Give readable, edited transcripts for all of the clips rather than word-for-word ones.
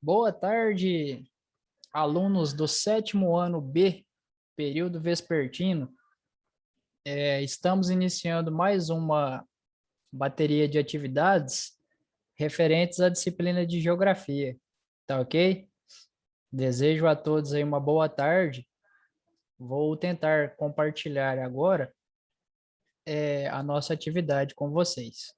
Boa tarde, alunos do sétimo ano B, período vespertino. Estamos iniciando mais uma bateria de atividades referentes à disciplina de Geografia, tá ok? Desejo a todos aí uma boa tarde. Vou tentar compartilhar agora a nossa atividade com vocês.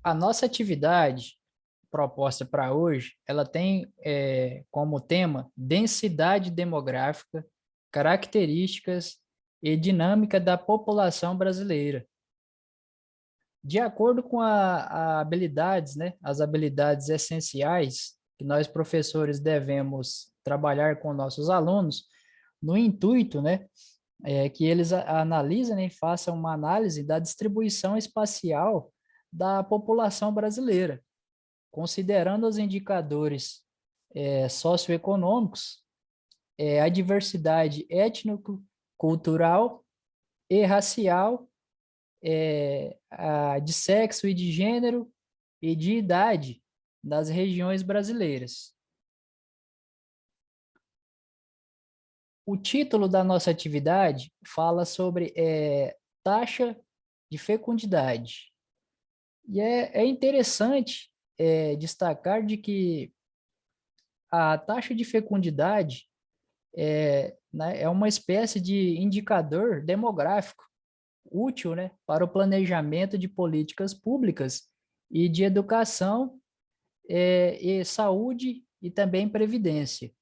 A nossa atividade proposta para hoje, ela tem como tema densidade demográfica, características e dinâmica da população brasileira. De acordo com a habilidades, né, as habilidades essenciais que nós professores devemos trabalhar com nossos alunos, no intuito, né, que eles analisem, né, e façam uma análise da distribuição espacial da população brasileira, considerando os indicadores socioeconômicos, a diversidade étnico-cultural e racial, de sexo e de gênero e de idade das regiões brasileiras. O título da nossa atividade fala sobre taxa de fecundidade. E é interessante destacar de que a taxa de fecundidade né, é uma espécie de indicador demográfico útil, né, para o planejamento de políticas públicas e de educação, e saúde e também previdência.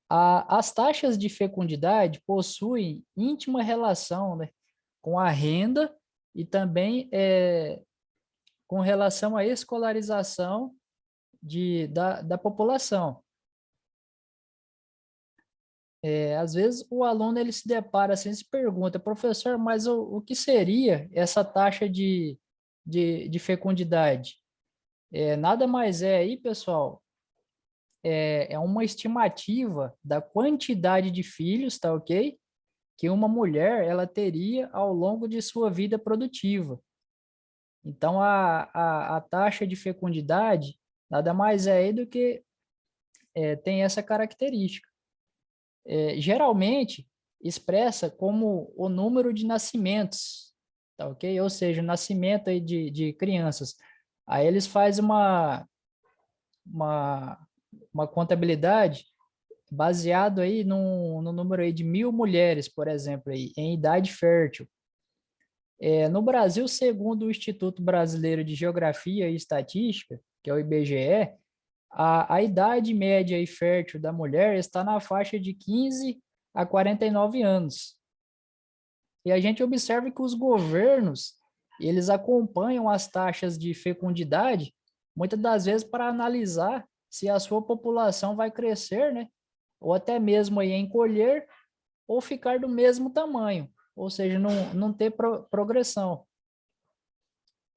As taxas de fecundidade possuem íntima relação, né, com a renda e também com relação à escolarização da população. Às vezes o aluno ele se depara assim, se pergunta, professor, mas o que seria essa taxa de fecundidade? Nada mais é aí, pessoal, é uma estimativa da quantidade de filhos, tá ok? Que uma mulher ela teria ao longo de sua vida produtiva. Então, a taxa de fecundidade nada mais é aí do que tem essa característica. Geralmente expressa como o número de nascimentos, tá ok? Ou seja, o nascimento aí de crianças. Aí eles fazem uma, uma contabilidade baseado aí no número aí de 1.000 mulheres, por exemplo, aí, em idade fértil. No Brasil, segundo o Instituto Brasileiro de Geografia e Estatística, que é o IBGE, a idade média e fértil da mulher está na faixa de 15 a 49 anos. E a gente observa que os governos, eles acompanham as taxas de fecundidade, muitas das vezes para analisar se a sua população vai crescer, né? Ou até mesmo aí encolher ou ficar do mesmo tamanho, ou seja, não ter progressão.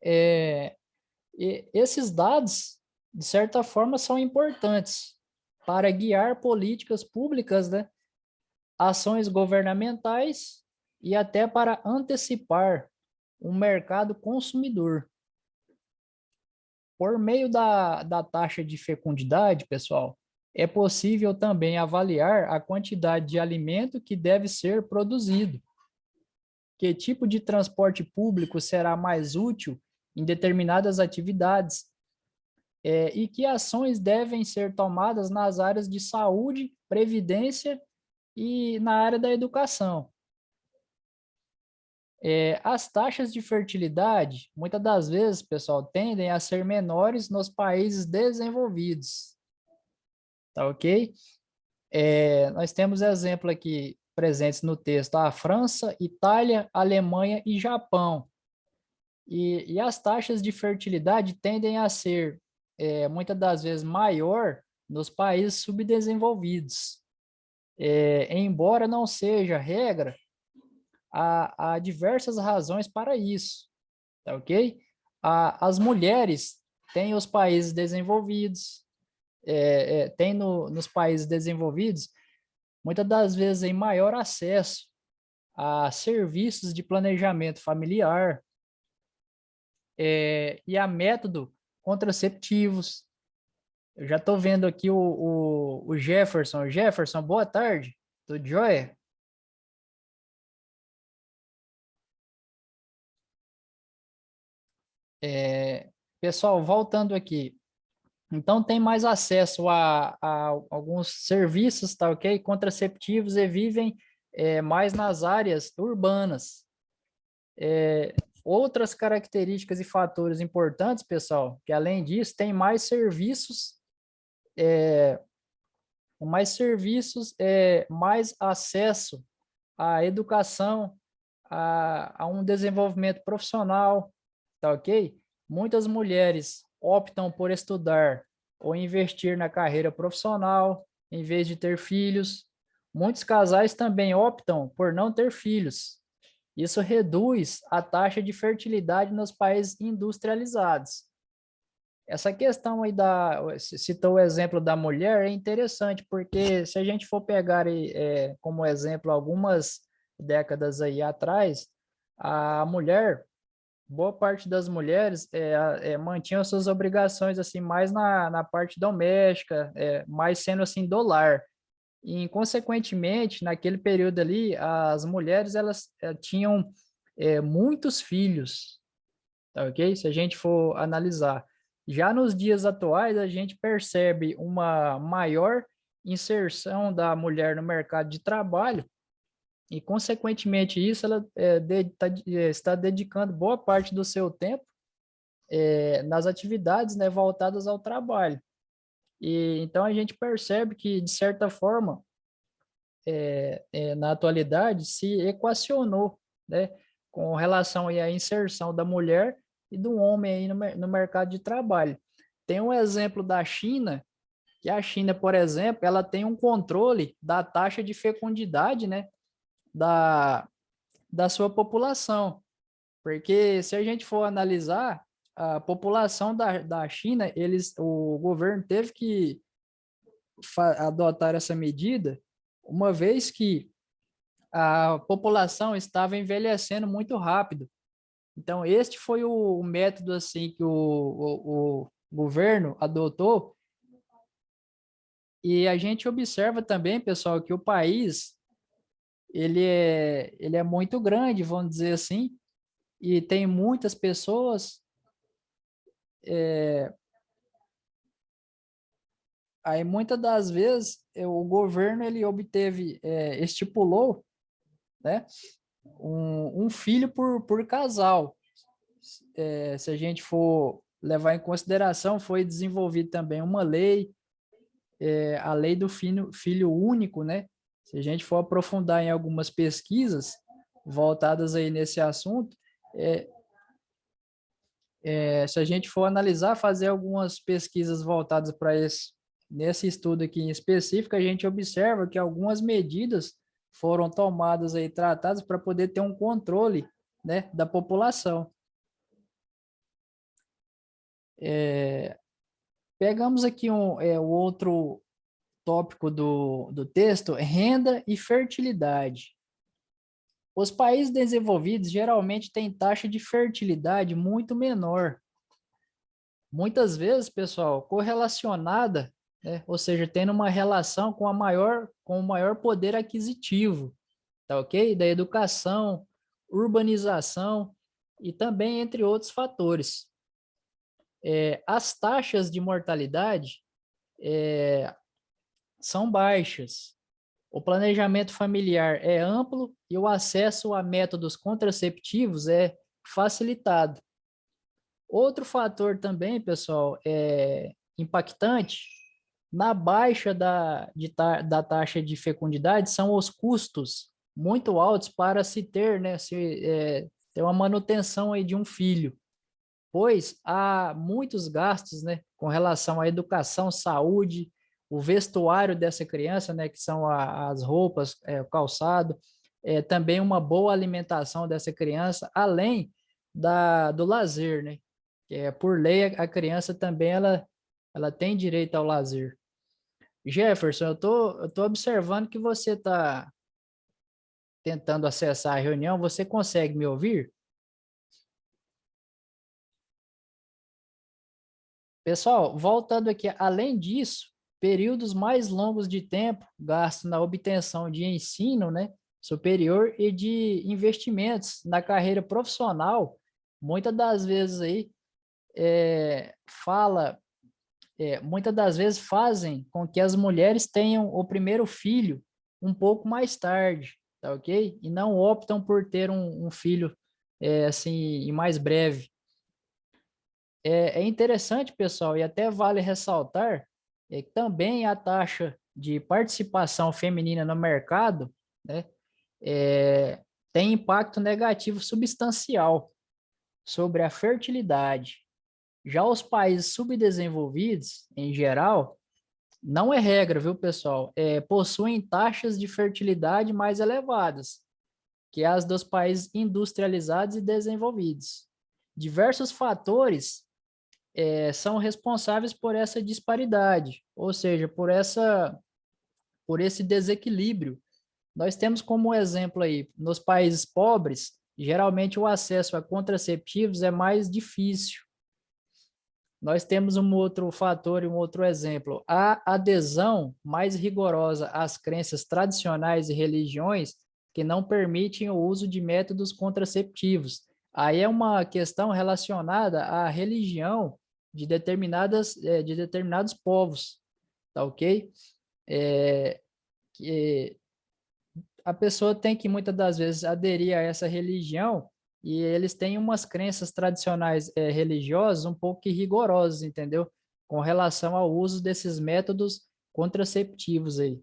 E esses dados, de certa forma, são importantes para guiar políticas públicas, né? Ações governamentais e até para antecipar um mercado consumidor. Por meio da taxa de fecundidade, pessoal, é possível também avaliar a quantidade de alimento que deve ser produzido. Que tipo de transporte público será mais útil em determinadas atividades? E que ações devem ser tomadas nas áreas de saúde, previdência e na área da educação? As taxas de fertilidade, muitas das vezes, pessoal, tendem a ser menores nos países desenvolvidos, tá ok? Nós temos exemplo aqui presentes no texto, a França, Itália, Alemanha e Japão. E as taxas de fertilidade tendem a ser, muitas das vezes, maior nos países subdesenvolvidos. Embora não seja regra, há diversas razões para isso, tá ok? As mulheres têm os países desenvolvidos, tem nos países desenvolvidos muitas das vezes em maior acesso a serviços de planejamento familiar e a método contraceptivos. Eu já estou vendo aqui o Jefferson. Jefferson, boa tarde. Tudo jóia? Pessoal, voltando aqui. Então, tem mais acesso a alguns serviços, tá ok? Contraceptivos e vivem mais nas áreas urbanas. Outras características e fatores importantes, pessoal, que além disso, tem mais acesso à educação, a um desenvolvimento profissional, tá ok? Muitas mulheres optam por estudar ou investir na carreira profissional em vez de ter filhos. Muitos casais também optam por não ter filhos. Isso reduz a taxa de fertilidade nos países industrializados. Essa questão aí citou o exemplo da mulher, é interessante, porque se a gente for pegar como exemplo algumas décadas aí atrás, a mulher, boa parte das mulheres mantinham suas obrigações assim mais na parte doméstica, mais sendo assim do lar. E, consequentemente, naquele período ali, as mulheres elas tinham muitos filhos, tá ok? Se a gente for analisar. Já nos dias atuais, a gente percebe uma maior inserção da mulher no mercado de trabalho e, consequentemente, isso ela está dedicando boa parte do seu tempo nas atividades, né, voltadas ao trabalho. E então a gente percebe que, de certa forma, na atualidade, se equacionou, né, com relação aí à inserção da mulher e do homem aí no mercado de trabalho. Tem um exemplo da China, que a China, por exemplo, ela tem um controle da taxa de fecundidade, né, da, da sua população. Porque se a gente for analisar, a população da China, o governo teve que adotar essa medida, uma vez que a população estava envelhecendo muito rápido. Então, este foi o método assim que o governo adotou. E a gente observa também, pessoal, que o país ele é muito grande, vamos dizer assim, e tem muitas pessoas. Aí, muitas das vezes, o governo ele estipulou, né, um filho por casal. Se a gente for levar em consideração, foi desenvolvida também uma lei, a lei do filho único, né? Se a gente for aprofundar em algumas pesquisas voltadas aí nesse assunto, se a gente for analisar, fazer algumas pesquisas voltadas para nesse estudo aqui em específico, a gente observa que algumas medidas foram tomadas aí, tratadas para poder ter um controle, né, da população. Pegamos aqui o outro tópico do texto, renda e fertilidade. Os países desenvolvidos geralmente têm taxa de fertilidade muito menor. Muitas vezes, pessoal, correlacionada, né? Ou seja, tendo uma relação com com o maior poder aquisitivo, tá ok? Da educação, urbanização e também entre outros fatores. As taxas de mortalidade são baixas. O planejamento familiar é amplo e o acesso a métodos contraceptivos é facilitado. Outro fator também, pessoal, impactante na baixa da taxa de fecundidade são os custos muito altos para se ter, né, ter uma manutenção aí de um filho, pois há muitos gastos, né, com relação à educação, saúde, o vestuário dessa criança, né, que são as roupas, o calçado, também uma boa alimentação dessa criança, além do lazer, né, que por lei a criança também ela tem direito ao lazer. Jefferson, eu tô observando que você está tentando acessar a reunião. Você consegue me ouvir? Pessoal, voltando aqui, além disso, períodos mais longos de tempo gastos na obtenção de ensino, né, superior e de investimentos na carreira profissional, muitas das vezes aí fala, muitas das vezes fazem com que as mulheres tenham o primeiro filho um pouco mais tarde, tá ok? E não optam por ter um filho assim, em mais breve. É interessante, pessoal, e até vale ressaltar que também a taxa de participação feminina no mercado, né, é, tem impacto negativo substancial sobre a fertilidade. Já os países subdesenvolvidos, em geral, não é regra, viu, pessoal? Possuem taxas de fertilidade mais elevadas que as dos países industrializados e desenvolvidos. Diversos fatores são responsáveis por essa disparidade, ou seja, por esse desequilíbrio. Nós temos como exemplo aí, nos países pobres, geralmente o acesso a contraceptivos é mais difícil. Nós temos um outro fator e um outro exemplo. A adesão mais rigorosa às crenças tradicionais e religiões que não permitem o uso de métodos contraceptivos. Aí é uma questão relacionada à religião de determinados povos, tá ok? Que a pessoa tem que muitas das vezes aderir a essa religião e eles têm umas crenças tradicionais religiosas um pouco rigorosas, entendeu? Com relação ao uso desses métodos contraceptivos aí.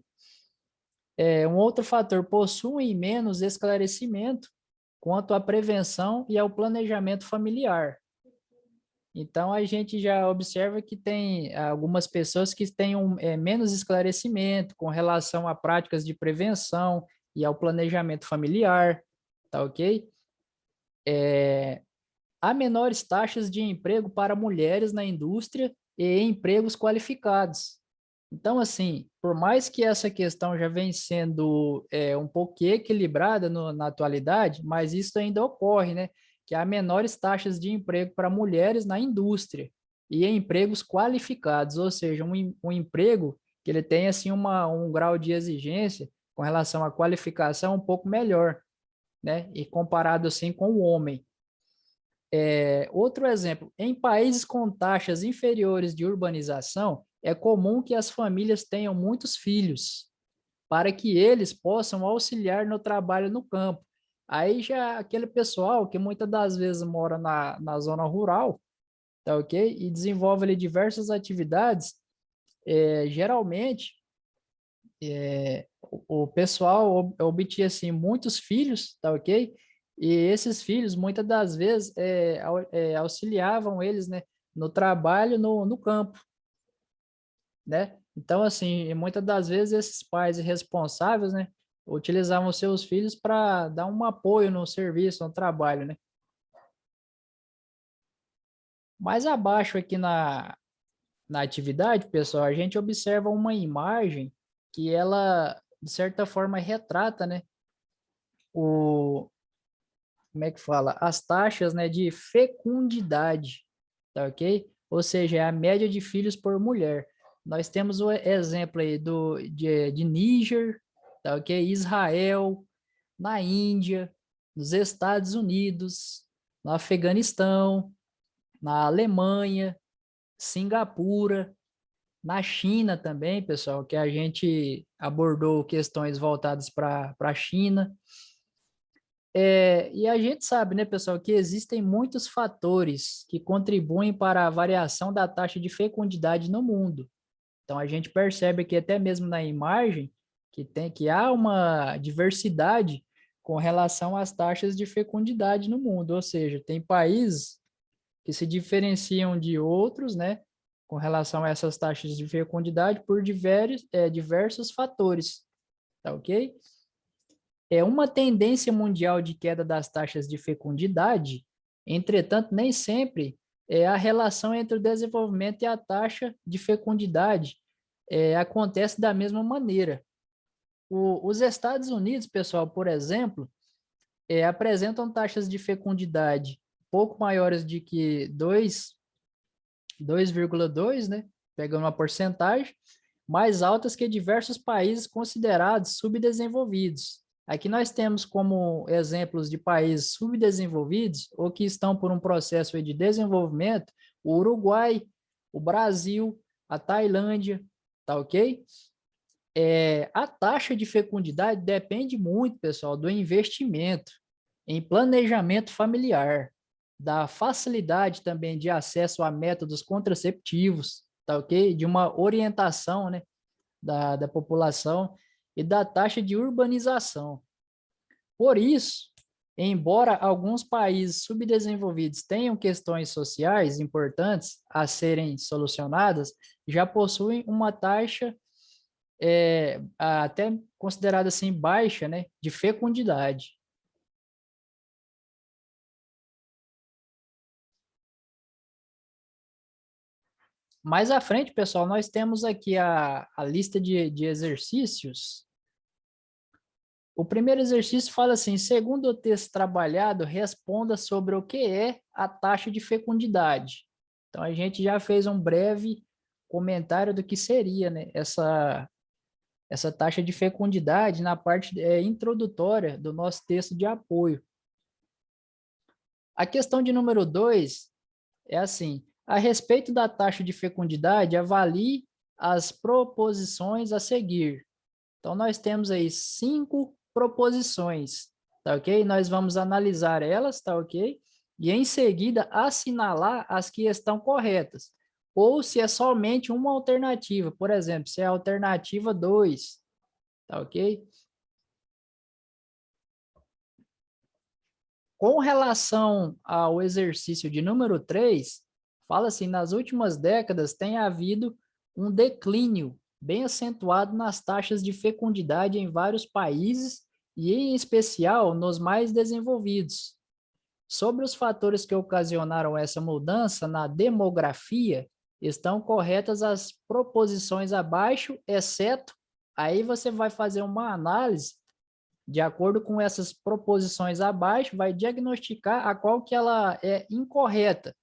Um outro fator, possuem menos esclarecimento quanto à prevenção e ao planejamento familiar. Então, a gente já observa que tem algumas pessoas que têm menos esclarecimento com relação a práticas de prevenção e ao planejamento familiar, tá ok? Há menores taxas de emprego para mulheres na indústria e empregos qualificados. Então, assim, por mais que essa questão já vem sendo um pouco equilibrada na atualidade, mas isso ainda ocorre, né? Que há menores taxas de emprego para mulheres na indústria e em empregos qualificados, ou seja, um emprego que ele tem assim um grau de exigência com relação à qualificação um pouco melhor, né? E comparado assim com o homem. Outro exemplo, em países com taxas inferiores de urbanização, é comum que as famílias tenham muitos filhos, para que eles possam auxiliar no trabalho no campo. Aí já aquele pessoal que muitas das vezes mora na zona rural, tá ok? E desenvolve ali diversas atividades, geralmente o pessoal obtinha assim muitos filhos, tá ok? E esses filhos muitas das vezes auxiliavam eles, né, no trabalho no campo, né? Então assim, muitas das vezes esses pais responsáveis, né, utilizavam seus filhos para dar um apoio no serviço, no trabalho, né? Mais abaixo aqui na atividade, pessoal, a gente observa uma imagem que ela de certa forma retrata, né, o como é que fala? As taxas, né, de fecundidade, tá ok? Ou seja, é a média de filhos por mulher. Nós temos o exemplo aí de Níger, tá ok? Israel, na Índia, nos Estados Unidos, no Afeganistão, na Alemanha, Singapura, na China também, pessoal, que a gente abordou questões voltadas para a China. E a gente sabe, né, pessoal, que existem muitos fatores que contribuem para a variação da taxa de fecundidade no mundo. Então, a gente percebe que até mesmo na imagem que há uma diversidade com relação às taxas de fecundidade no mundo, ou seja, tem países que se diferenciam de outros, né, com relação a essas taxas de fecundidade por diversos fatores, tá ok? Uma tendência mundial de queda das taxas de fecundidade, entretanto, nem sempre é a relação entre o desenvolvimento e a taxa de fecundidade. acontece da mesma maneira. Os Estados Unidos, pessoal, por exemplo, apresentam taxas de fecundidade pouco maiores de que 2,2, né? Pegando uma porcentagem, mais altas que diversos países considerados subdesenvolvidos. Aqui nós temos como exemplos de países subdesenvolvidos ou que estão por um processo de desenvolvimento, o Uruguai, o Brasil, a Tailândia, tá ok? A taxa de fecundidade depende muito, pessoal, do investimento em planejamento familiar, da facilidade também de acesso a métodos contraceptivos, tá ok? De uma orientação, né, da população e da taxa de urbanização. Por isso, embora alguns países subdesenvolvidos tenham questões sociais importantes a serem solucionadas, já possuem uma taxa até considerada assim baixa, né, de fecundidade. Mais à frente, pessoal, nós temos aqui a lista de exercícios. O primeiro exercício fala assim: segundo o texto trabalhado, responda sobre o que é a taxa de fecundidade. Então, a gente já fez um breve comentário do que seria, né, essa taxa de fecundidade na parte introdutória do nosso texto de apoio. A questão de número 2 é assim: a respeito da taxa de fecundidade, avalie as proposições a seguir. Então, nós temos aí 5 proposições, tá ok? Nós vamos analisar elas, tá ok? E em seguida assinalar as que estão corretas. Ou se é somente uma alternativa, por exemplo, se é a alternativa 2, tá ok? Com relação ao exercício de número 3, fala assim: nas últimas décadas tem havido um declínio bem acentuado nas taxas de fecundidade em vários países e, em especial, nos mais desenvolvidos. Sobre os fatores que ocasionaram essa mudança na demografia, estão corretas as proposições abaixo, exceto, aí você vai fazer uma análise de acordo com essas proposições abaixo, vai diagnosticar a qual que ela é incorreta.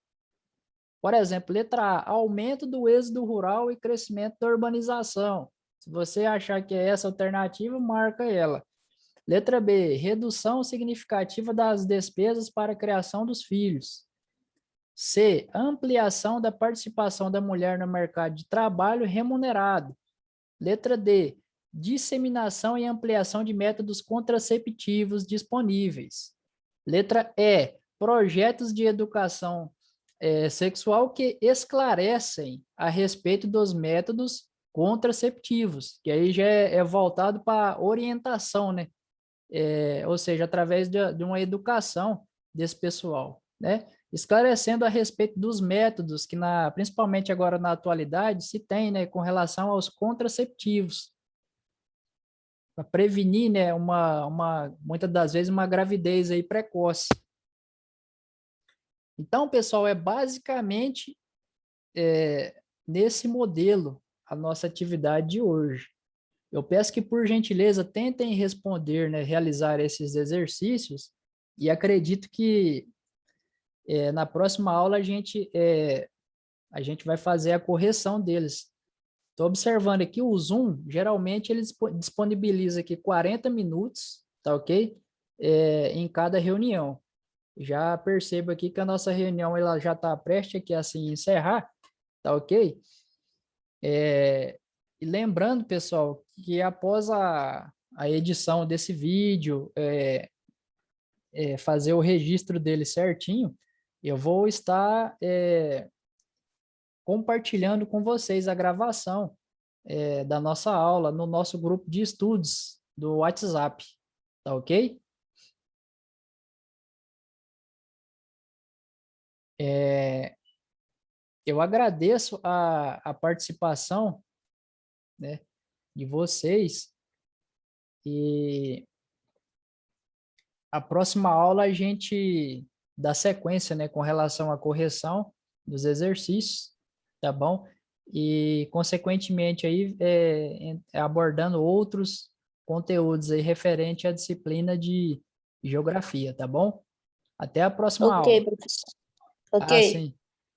Por exemplo, letra A, aumento do êxodo rural e crescimento da urbanização. Se você achar que é essa alternativa, marca ela. Letra B, redução significativa das despesas para a criação dos filhos. C, ampliação da participação da mulher no mercado de trabalho remunerado. Letra D, disseminação e ampliação de métodos contraceptivos disponíveis. Letra E, projetos de educação sexual que esclarecem a respeito dos métodos contraceptivos, que aí já é voltado para orientação, né? Ou seja, através de uma educação desse pessoal, né? Esclarecendo a respeito dos métodos que, principalmente agora na atualidade, se tem, né, com relação aos contraceptivos, para prevenir, né, muitas das vezes, uma gravidez aí precoce. Então, pessoal, é basicamente nesse modelo a nossa atividade de hoje. Eu peço que, por gentileza, tentem responder, né, realizar esses exercícios, e acredito que na próxima aula a gente vai fazer a correção deles. Estou observando aqui o Zoom, geralmente ele disponibiliza aqui 40 minutos, tá ok? Em cada reunião. Já percebo aqui que a nossa reunião ela já está prestes aqui assim encerrar, tá ok? E lembrando, pessoal, que após a edição desse vídeo, fazer o registro dele certinho, eu vou estar compartilhando com vocês a gravação da nossa aula no nosso grupo de estudos do WhatsApp, tá ok? Eu agradeço a participação, né, de vocês, e a próxima aula a gente dá sequência, né, com relação à correção dos exercícios, tá bom? e, consequentemente, aí, abordando outros conteúdos aí referente à disciplina de geografia, tá bom? Até a próxima Ok, aula. professor. Ok. Ah, sim.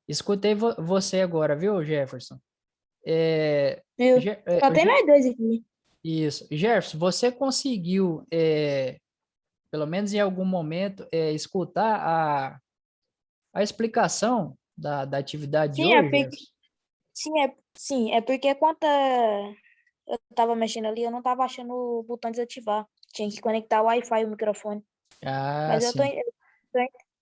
Escutei você agora, viu, Jefferson? É, Viu? Só tem nós dois aqui. isso. Jefferson, você conseguiu, pelo menos em algum momento, escutar a explicação da atividade de Sim, é hoje, porque, Jefferson? sim, é porque quando eu tava mexendo ali, eu não tava achando o botão desativar. Tinha que conectar o Wi-Fi e o microfone. Ah, Mas sim. tô,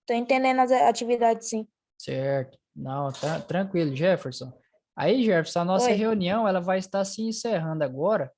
tô entendendo as atividades, sim. Certo. Não, tá tranquilo, Jefferson. Aí, Jefferson, a nossa Oi. reunião ela vai estar se encerrando agora.